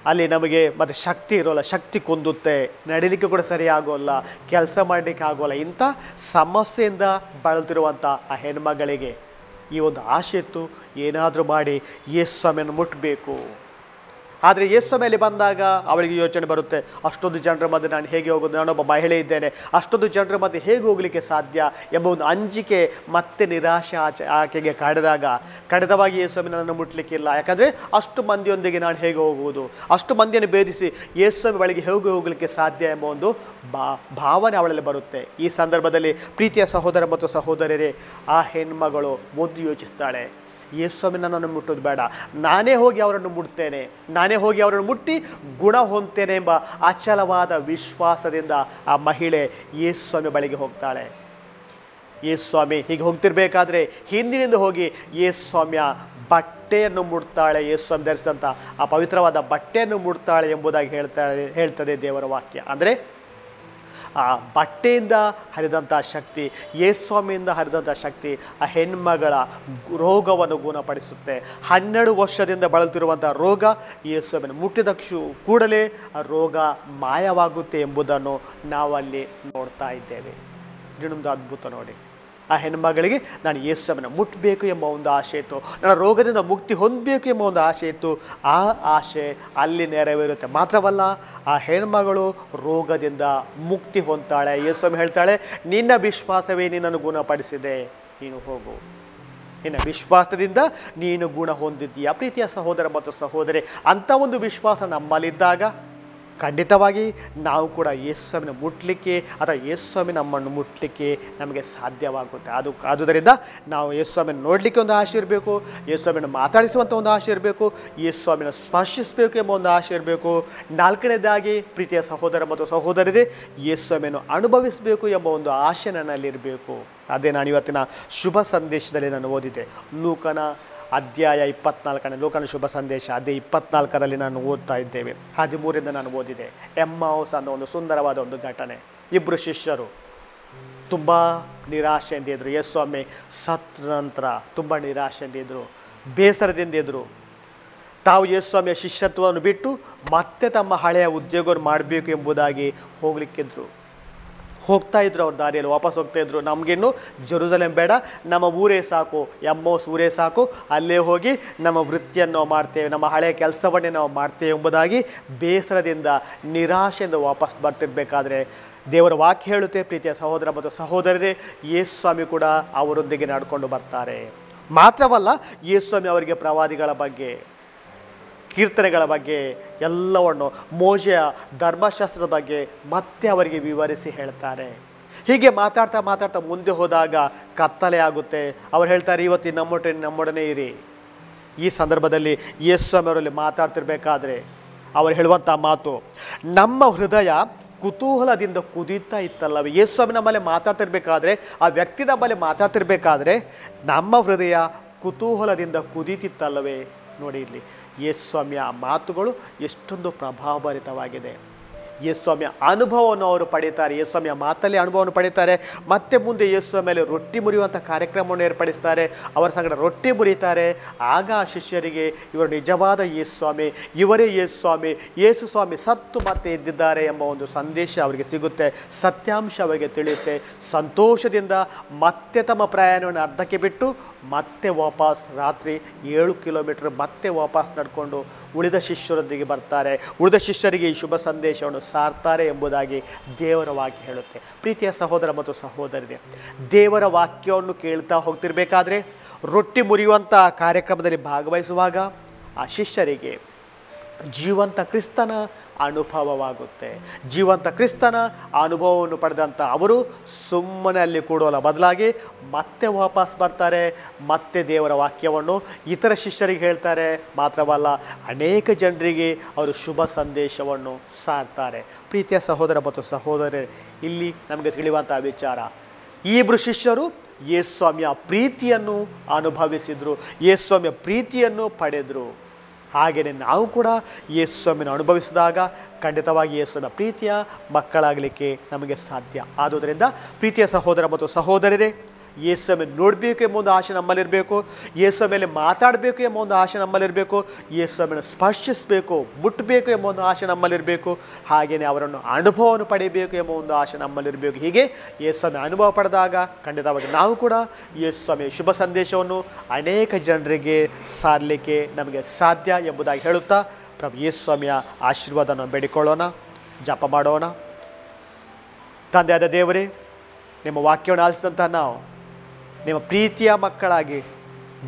ಅಲ್ಲಿ ನಮಗೆ ಮತ್ತು ಶಕ್ತಿ ಇರೋಲ್ಲ, ಶಕ್ತಿ ಕುಂದುತ್ತೆ, ನಡಿಲಿಕ್ಕೆ ಕೂಡ ಸರಿಯಾಗೋಲ್ಲ, ಕೆಲಸ ಮಾಡಲಿಕ್ಕೆ ಆಗೋಲ್ಲ. ಇಂಥ ಸಮಸ್ಯೆಯಿಂದ ಬಳಲ್ತಿರುವಂಥ ಆ ಹೆಣ್ಮಗಳಿಗೆ ಈ ಒಂದು ಆಸೆ ಇತ್ತು, ಏನಾದರೂ ಮಾಡಿ ಯೇಸು ಸ್ವಾಮಿಯನ್ನು ಮುಟ್ಟಬೇಕು. ಆದರೆ ಯೇಸು ಸ್ವಾಮಿಯಲ್ಲಿ ಬಂದಾಗ ಅವಳಿಗೆ ಯೋಚನೆ ಬರುತ್ತೆ, ಅಷ್ಟೊಂದು ಜನರ ಮಧ್ಯೆ ನಾನು ಹೇಗೆ ಹೋಗೋದು, ನಾನೊಬ್ಬ ಮಹಿಳೆ ಇದ್ದೇನೆ, ಅಷ್ಟೊಂದು ಜನರ ಮಧ್ಯೆ ಹೇಗೆ ಹೋಗಲಿಕ್ಕೆ ಸಾಧ್ಯ ಎಂಬ ಒಂದು ಅಂಜಿಕೆ ಮತ್ತೆ ನಿರಾಶೆ ಆಕೆಗೆ ಕಾಡಿದಾಗ, ಖಂಡಿತವಾಗಿ ಯೇಸು ಸ್ವಾಮಿ ನನ್ನನ್ನು ಮುಟ್ಟಲಿಕ್ಕಿಲ್ಲ, ಯಾಕಂದರೆ ಅಷ್ಟು ಮಂದಿಯೊಂದಿಗೆ ನಾನು ಹೇಗೆ ಹೋಗುವುದು, ಅಷ್ಟು ಮಂದಿಯನ್ನು ಭೇದಿಸಿ ಯೇಸು ಸ್ವಾಮಿ ಬಳಿಗೆ ಹೇಗೆ ಹೋಗಲಿಕ್ಕೆ ಸಾಧ್ಯ ಎಂಬ ಒಂದು ಭಾವನೆ ಅವಳಲ್ಲಿ ಬರುತ್ತೆ. ಈ ಸಂದರ್ಭದಲ್ಲಿ ಪ್ರೀತಿಯ ಸಹೋದರ ಮತ್ತು ಸಹೋದರರೇ, ಆ ಹೆಣ್ಮಗಳು ಒಂದು ಯೋಚಿಸ್ತಾಳೆ, ಯೇಸು ಸ್ವಾಮಿ ನನ್ನನ್ನು ಮುಟ್ಟೋದು ಬೇಡ, ನಾನೇ ಹೋಗಿ ಅವರನ್ನು ಮುಟ್ತೇನೆ, ನಾನೇ ಹೋಗಿ ಅವರನ್ನು ಮುಟ್ಟಿ ಗುಣ ಹೊಂದ್ತೇನೆ ಎಂಬ ಅಚಲವಾದ ವಿಶ್ವಾಸದಿಂದ ಆ ಮಹಿಳೆ ಯೇಸು ಸ್ವಾಮಿ ಬಳಿಗೆ ಹೋಗ್ತಾಳೆ. ಯೇಸು ಸ್ವಾಮಿ ಹೀಗೆ ಹೋಗ್ತಿರ್ಬೇಕಾದ್ರೆ ಹಿಂದಿನಿಂದ ಹೋಗಿ ಯೇಸು ಸ್ವಾಮಿಯ ಬಟ್ಟೆಯನ್ನು ಮುಟ್ತಾಳೆ. ಯೇಸು ಸ್ವಾಮಿ ಧರಿಸಿದಂಥ ಆ ಪವಿತ್ರವಾದ ಬಟ್ಟೆಯನ್ನು ಮುಟ್ತಾಳೆ ಎಂಬುದಾಗಿ ಹೇಳ್ತದೆ ದೇವರ ವಾಕ್ಯ. ಅಂದರೆ ಆ ಬಟ್ಟೆಯಿಂದ ಹರಿದಂಥ ಶಕ್ತಿ, ಯೇಸು ಸ್ವಾಮಿಯಿಂದ ಹರಿದಂಥ ಶಕ್ತಿ ಆ ಹೆಣ್ಮಗಳ ರೋಗವನ್ನು ಗುಣಪಡಿಸುತ್ತೆ. 12 ವರ್ಷದಿಂದ ಬಳಲುತ್ತಿರುವಂಥ ರೋಗ ಯೇಸು ಸ್ವಾಮಿಯನ್ನು ಮುಟ್ಟಿದ ಕೂಡಲೇ ಆ ರೋಗ ಮಾಯವಾಗುತ್ತೆ ಎಂಬುದನ್ನು ನಾವಲ್ಲಿ ನೋಡ್ತಾ ಇದ್ದೇವೆ. ಇನ್ನೊಂದು ಅದ್ಭುತ ನೋಡಿ, ಆ ಹೆಣ್ಮಗಳಿಗೆ ನಾನು ಯೇಸು ಸ್ವಾಮಿಯನ್ನು ಮುಟ್ಟಬೇಕು ಎಂಬ ಒಂದು ಆಸೆ ಇತ್ತು, ನನ್ನ ರೋಗದಿಂದ ಮುಕ್ತಿ ಹೊಂದಬೇಕು ಎಂಬ ಒಂದು ಆಸೆ ಇತ್ತು. ಆ ಆಸೆ ಅಲ್ಲಿ ನೆರವೇರುತ್ತೆ. ಮಾತ್ರವಲ್ಲ, ಆ ಹೆಣ್ಮಗಳು ರೋಗದಿಂದ ಮುಕ್ತಿ ಹೊಂದ್ತಾಳೆ. ಯೇಸು ಸ್ವಾಮಿ ಹೇಳ್ತಾಳೆ, ನಿನ್ನ ವಿಶ್ವಾಸವೇ ನಿನ್ನನ್ನು ಗುಣಪಡಿಸಿದೆ, ನೀನು ಹೋಗು, ನಿನ್ನ ವಿಶ್ವಾಸದಿಂದ ನೀನು ಗುಣ ಹೊಂದಿದ್ದೀಯ. ಪ್ರೀತಿಯ ಸಹೋದರ ಮತ್ತು ಸಹೋದರಿ, ಅಂಥ ಒಂದು ವಿಶ್ವಾಸ ನಮ್ಮಲ್ಲಿದ್ದಾಗ ಖಂಡಿತವಾಗಿ ನಾವು ಕೂಡ ಯೇಸು ಸ್ವಾಮಿನ ಮುಟ್ಟಲಿಕ್ಕೆ ಅಥವಾ ಯೇಸು ಸ್ವಾಮಿ ನಮ್ಮನ್ನು ಮುಟ್ಟಲಿಕ್ಕೆ ನಮಗೆ ಸಾಧ್ಯವಾಗುತ್ತೆ. ಆದುದರಿಂದ ನಾವು ಯೇಸು ಸ್ವಾಮಿನ ನೋಡಲಿಕ್ಕೆ ಒಂದು ಆಸೆ ಇರಬೇಕು, ಯೇಸು ಸ್ವಾಮಿನ ಮಾತಾಡಿಸುವಂಥ ಒಂದು ಆಸೆ ಇರಬೇಕು, ಯೇಸು ಸ್ವಾಮಿನ ಸ್ಪರ್ಶಿಸಬೇಕು ಎಂಬ ಒಂದು ಆಸೆ ಇರಬೇಕು. 4ನೇದಾಗಿ ಪ್ರೀತಿಯ ಸಹೋದರ ಮತ್ತು ಸಹೋದರರೇ, ಯೇಸು ಸ್ವಾಮಿಯನ್ನು ಅನುಭವಿಸಬೇಕು ಎಂಬ ಒಂದು ಆಸೆ ನನ್ನಲ್ಲಿರಬೇಕು. ಅದೇ ನಾನು ಇವತ್ತಿನ ಶುಭ ಸಂದೇಶದಲ್ಲಿ ನಾನು ಓದಿದೆ. ಲೂಕನ ಅಧ್ಯಾಯ 24, ಲೋಕನ ಶುಭ ಸಂದೇಶ ಅಧ್ಯಾಯ 24ರಲ್ಲಿ ನಾನು ಓದ್ತಾ ಇದ್ದೇವೆ. 13ರಿಂದ ನಾನು ಓದಿದೆ. ಎಮ್ಮಾವುಸ್ ಅನ್ನೋ ಒಂದು ಸುಂದರವಾದ ಒಂದು ಘಟನೆ. 2 ಶಿಷ್ಯರು ತುಂಬ ನಿರಾಶೆಯಿಂದ ಇದ್ದರು. ಯೇಸು ಸ್ವಾಮಿ ಸತ್ತ ನಂತರ ತುಂಬ ನಿರಾಶೆಯಿಂದ ಇದ್ದರು, ಬೇಸರದಿಂದ ಇದ್ದರು. ತಾವು ಯೇಸು ಸ್ವಾಮಿಯ ಶಿಷ್ಯತ್ವವನ್ನು ಬಿಟ್ಟು ಮತ್ತೆ ತಮ್ಮ ಹಳೆಯ ಉದ್ಯೋಗವನ್ನು ಮಾಡಬೇಕು ಎಂಬುದಾಗಿ ಹೋಗ್ತಾ ಇದ್ರು. ಅವ್ರ ದಾರಿಯಲ್ಲಿ ವಾಪಸ್ ಹೋಗ್ತಾ ಇದ್ರು. ನಮಗಿನ್ನು ಜೆರುಸಲೇಮ್ ಬೇಡ, ನಮ್ಮ ಊರೇ ಸಾಕು, ಎಮ್ಮೋಸ್ ಊರೇ ಸಾಕು, ಅಲ್ಲೇ ಹೋಗಿ ನಮ್ಮ ವೃತ್ತಿಯನ್ನು ನಾವು ಮಾಡ್ತೇವೆ, ನಮ್ಮ ಹಳೆಯ ಕೆಲಸವನ್ನೇ ನಾವು ಮಾಡ್ತೇವೆ ಎಂಬುದಾಗಿ ಬೇಸರದಿಂದ ನಿರಾಶೆಯಿಂದ ವಾಪಸ್ ಬರ್ತಿರ್ಬೇಕಾದ್ರೆ ದೇವರ ವಾಕ್ಯ ಹೇಳುತ್ತೆ, ಪ್ರೀತಿಯ ಸಹೋದರ ಮತ್ತು ಸಹೋದರರೇ, ಯೇಸು ಸ್ವಾಮಿ ಕೂಡ ಅವರೊಂದಿಗೆ ನಡ್ಕೊಂಡು ಬರ್ತಾರೆ. ಮಾತ್ರವಲ್ಲ, ಯೇಸು ಸ್ವಾಮಿ ಅವರಿಗೆ ಪ್ರವಾದಿಗಳ ಬಗ್ಗೆ, ಕೀರ್ತನೆಗಳ ಬಗ್ಗೆ ಎಲ್ಲವನ್ನು, ಮೋಶೆಯ ಧರ್ಮಶಾಸ್ತ್ರದ ಬಗ್ಗೆ ಮತ್ತೆ ಅವರಿಗೆ ವಿವರಿಸಿ ಹೇಳ್ತಾರೆ. ಹೀಗೆ ಮಾತಾಡ್ತಾ ಮುಂದೆ ಹೋದಾಗ ಕತ್ತಲೆ ಆಗುತ್ತೆ. ಅವ್ರು ಹೇಳ್ತಾರೆ, ಇವತ್ತು ನಮ್ಮೊಡನೆ ಇರಿ. ಈ ಸಂದರ್ಭದಲ್ಲಿ ಯೇಸು ಸ್ವಾಮಿ ಅವರಲ್ಲಿ ಮಾತಾಡ್ತಿರ್ಬೇಕಾದ್ರೆ ಅವರು ಹೇಳುವಂಥ ಮಾತು, ನಮ್ಮ ಹೃದಯ ಕುತೂಹಲದಿಂದ ಕುದೀತಾ ಇತ್ತಲ್ಲವೇ. ಯೇಸು ಸ್ವಾಮಿ ನಮ್ಮಲ್ಲಿ ಮಾತಾಡ್ತಿರ್ಬೇಕಾದ್ರೆ, ಆ ವ್ಯಕ್ತಿ ನಮ್ಮಲ್ಲಿ ಮಾತಾಡ್ತಿರ್ಬೇಕಾದ್ರೆ ನಮ್ಮ ಹೃದಯ ಕುತೂಹಲದಿಂದ ಕುದೀತಿತ್ತಲ್ಲವೇ. ನೋಡಿ ಇಲ್ಲಿ ಯೇಸು ಸ್ವಾಮಿಯ ಮಾತುಗಳು ಎಷ್ಟೊಂದು ಪ್ರಭಾವಭರಿತವಾಗಿದೆ. ಯೇಸು ಸ್ವಾಮಿಯ ಅನುಭವವನ್ನು ಅವರು ಪಡೀತಾರೆ, ಯೇಸು ಸ್ವಾಮಿಯ ಮಾತಲ್ಲಿ ಅನುಭವವನ್ನು ಪಡೀತಾರೆ. ಮತ್ತೆ ಮುಂದೆ ಯೇಸು ಸ್ವಾಮಿಯಲ್ಲಿ ರೊಟ್ಟಿ ಮುರಿಯುವಂಥ ಕಾರ್ಯಕ್ರಮವನ್ನು ಏರ್ಪಡಿಸ್ತಾರೆ. ಅವರ ಸಂಗಡ ರೊಟ್ಟಿ ಮುರಿತಾರೆ. ಆಗ ಆ ಶಿಷ್ಯರಿಗೆ ಇವರು ನಿಜವಾದ ಯೇಸು ಸ್ವಾಮಿ, ಇವರೇ ಯೇಸು ಸ್ವಾಮಿ, ಯೇಸು ಸ್ವಾಮಿ ಸತ್ತು ಮತ್ತೆ ಎದ್ದಿದ್ದಾರೆ ಎಂಬ ಒಂದು ಸಂದೇಶ ಅವರಿಗೆ ಸಿಗುತ್ತೆ, ಸತ್ಯಾಂಶ ಅವರಿಗೆ ತಿಳಿಯುತ್ತೆ. ಸಂತೋಷದಿಂದ ಮತ್ತೆ ತಮ್ಮ ಪ್ರಯಾಣವನ್ನು ಅರ್ಧಕ್ಕೆ ಬಿಟ್ಟು ಮತ್ತೆ ವಾಪಸ್ ರಾತ್ರಿ 7 ಕಿಲೋಮೀಟರ್ ಮತ್ತೆ ವಾಪಸ್ ನಡ್ಕೊಂಡು ಉಳಿದ ಶಿಷ್ಯರೊಂದಿಗೆ ಬರ್ತಾರೆ. ಉಳಿದ ಶಿಷ್ಯರಿಗೆ ಈ ಶುಭ ಸಂದೇಶವನ್ನು ಸಾರ್ತಾರೆ ಎಂಬುದಾಗಿ ದೇವರ ವಾಕ್ಯ ಹೇಳುತ್ತೆ. ಪ್ರೀತಿಯ ಸಹೋದರ ಮತ್ತು ಸಹೋದರರೇ, ದೇವರ ವಾಕ್ಯವನ್ನು ಕೇಳ್ತಾ ಹೋಗ್ತಿರ್ಬೇಕಾದ್ರೆ, ರೊಟ್ಟಿ ಮುರಿಯುವಂಥ ಕಾರ್ಯಕ್ರಮದಲ್ಲಿ ಭಾಗವಹಿಸುವಾಗ ಆ ಶಿಷ್ಯರಿಗೆ ಜೀವಂತ ಕ್ರಿಸ್ತನ ಅನುಭವವಾಗುತ್ತೆ. ಜೀವಂತ ಕ್ರಿಸ್ತನ ಅನುಭವವನ್ನು ಪಡೆದಂಥ ಅವರು ಸುಮ್ಮನೆ ಅಲ್ಲಿ ಕೂಡೋಲ್ಲ, ಬದಲಾಗಿ ಮತ್ತೆ ವಾಪಸ್ ಬರ್ತಾರೆ, ಮತ್ತೆ ದೇವರ ವಾಕ್ಯವನ್ನು ಇತರ ಶಿಷ್ಯರಿಗೆ ಹೇಳ್ತಾರೆ. ಮಾತ್ರವಲ್ಲ, ಅನೇಕ ಜನರಿಗೆ ಅವರು ಶುಭ ಸಂದೇಶವನ್ನು ಸಾರ್ತಾರೆ. ಪ್ರೀತಿಯ ಸಹೋದರ ಮತ್ತು ಸಹೋದರರೇ, ಇಲ್ಲಿ ನಮಗೆ ತಿಳಿಯುವಂಥ ವಿಚಾರ, ಈ ಇಬ್ಬರು ಶಿಷ್ಯರು ಯೇಸುಸ್ವಾಮಿಯ ಪ್ರೀತಿಯನ್ನು ಅನುಭವಿಸಿದರು, ಯೇಸುಸ್ವಾಮಿಯ ಪ್ರೀತಿಯನ್ನು ಪಡೆದರು. ಹಾಗೆಯೇ ನಾವು ಕೂಡ ಯೇಸುಸ್ವಾಮಿಯನ್ನು ಅನುಭವಿಸಿದಾಗ ಖಂಡಿತವಾಗಿ ಯೇಸುವಿನ ಪ್ರೀತಿಯ ಮಕ್ಕಳಾಗಲಿಕ್ಕೆ ನಮಗೆ ಸಾಧ್ಯ. ಆದುದರಿಂದ ಪ್ರೀತಿಯ ಸಹೋದರ ಮತ್ತು ಸಹೋದರರೇ, ಯೇಸುವನ್ನು ನೋಡಬೇಕು ಎಂಬ ಒಂದು ಆಶೆ ನಮ್ಮಲ್ಲಿರಬೇಕು. ಯೇಸುವ ಮೇಲೆ ಮಾತಾಡಬೇಕು ಎಂಬ ಒಂದು ಆಶೆ ನಮ್ಮಲ್ಲಿರಬೇಕು. ಯೇಸುವನ್ನು ಸ್ಪರ್ಶಿಸಬೇಕು, ಮುಟ್ಟಬೇಕು ಎಂಬ ಒಂದು ಆಶೆ ನಮ್ಮಲ್ಲಿರಬೇಕು. ಹಾಗೆಯೇ ಅವರನ್ನು ಅನುಭವವನ್ನು ಪಡೆಯಬೇಕು ಎಂಬ ಒಂದು ಆಶೆ ನಮ್ಮಲ್ಲಿರಬೇಕು. ಹೀಗೆ ಯೇಸುವನ್ನು ಅನುಭವ ಪಡೆದಾಗ ಖಂಡಿತವಾಗಿ ನಾವು ಕೂಡ ಯೇಸುವಿನ ಶುಭ ಸಂದೇಶವನ್ನು ಅನೇಕ ಜನರಿಗೆ ಸಾರಲಿಕ್ಕೆ ನಮಗೆ ಸಾಧ್ಯ ಎಂಬುದಾಗಿ ಹೇಳುತ್ತಾ ಪ್ರಭು ಯೇಸುವಿನ ಆಶೀರ್ವಾದವನ್ನು ಬೇಡಿಕೊಳ್ಳೋಣ, ಜಪ ಮಾಡೋಣ. ತಂದೆಯಾದ ದೇವರೇ, ನಿಮ್ಮ ವಾಕ್ಯವನ್ನು ಆಲಿಸಿದಂಥ ನಾವು ನಿಮ್ಮ ಪ್ರೀತಿಯ ಮಕ್ಕಳಾಗಿ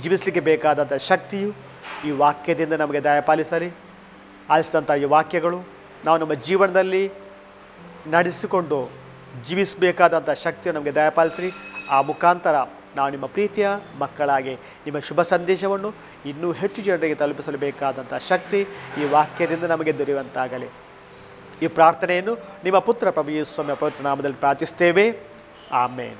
ಜೀವಿಸಲಿಕ್ಕೆ ಬೇಕಾದಂಥ ಶಕ್ತಿಯು ಈ ವಾಕ್ಯದಿಂದ ನಮಗೆ ದಯಪಾಲಿಸಲಿ. ಆಲಿಸಿದಂಥ ಈ ವಾಕ್ಯಗಳು ನಾವು ನಮ್ಮ ಜೀವನದಲ್ಲಿ ನಡೆಸಿಕೊಂಡು ಜೀವಿಸಬೇಕಾದಂಥ ಶಕ್ತಿಯನ್ನು ನಮಗೆ ದಯಪಾಲಿಸಲಿ. ಆ ಮುಖಾಂತರ ನಾವು ನಿಮ್ಮ ಪ್ರೀತಿಯ ಮಕ್ಕಳಾಗಿ ನಿಮ್ಮ ಶುಭ ಸಂದೇಶವನ್ನು ಇನ್ನೂ ಹೆಚ್ಚು ಜನರಿಗೆ ತಲುಪಿಸಲು ಶಕ್ತಿ ಈ ವಾಕ್ಯದಿಂದ ನಮಗೆ ದೊರೆಯುವಂತಾಗಲಿ. ಈ ಪ್ರಾರ್ಥನೆಯನ್ನು ನಿಮ್ಮ ಪುತ್ರ ಪ್ರಭು ಯೇಸುವಿನ ಪವಿತ್ರ ನಾಮದಲ್ಲಿ ಪ್ರಾರ್ಥಿಸುತ್ತೇವೆ. ಆಮೇನ್.